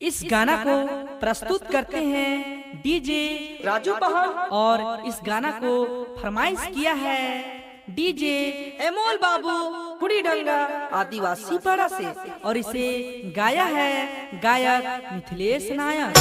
इस गाना को प्रस्तुत करते हैं डीजे राजू पहाड़ और इस गाना को फरमाइश किया है डीजे एमोल बाबू कुड़ी डंगा आदिवासी पाड़ा से। और इसे गाया है गायक मिथिलेश नायक।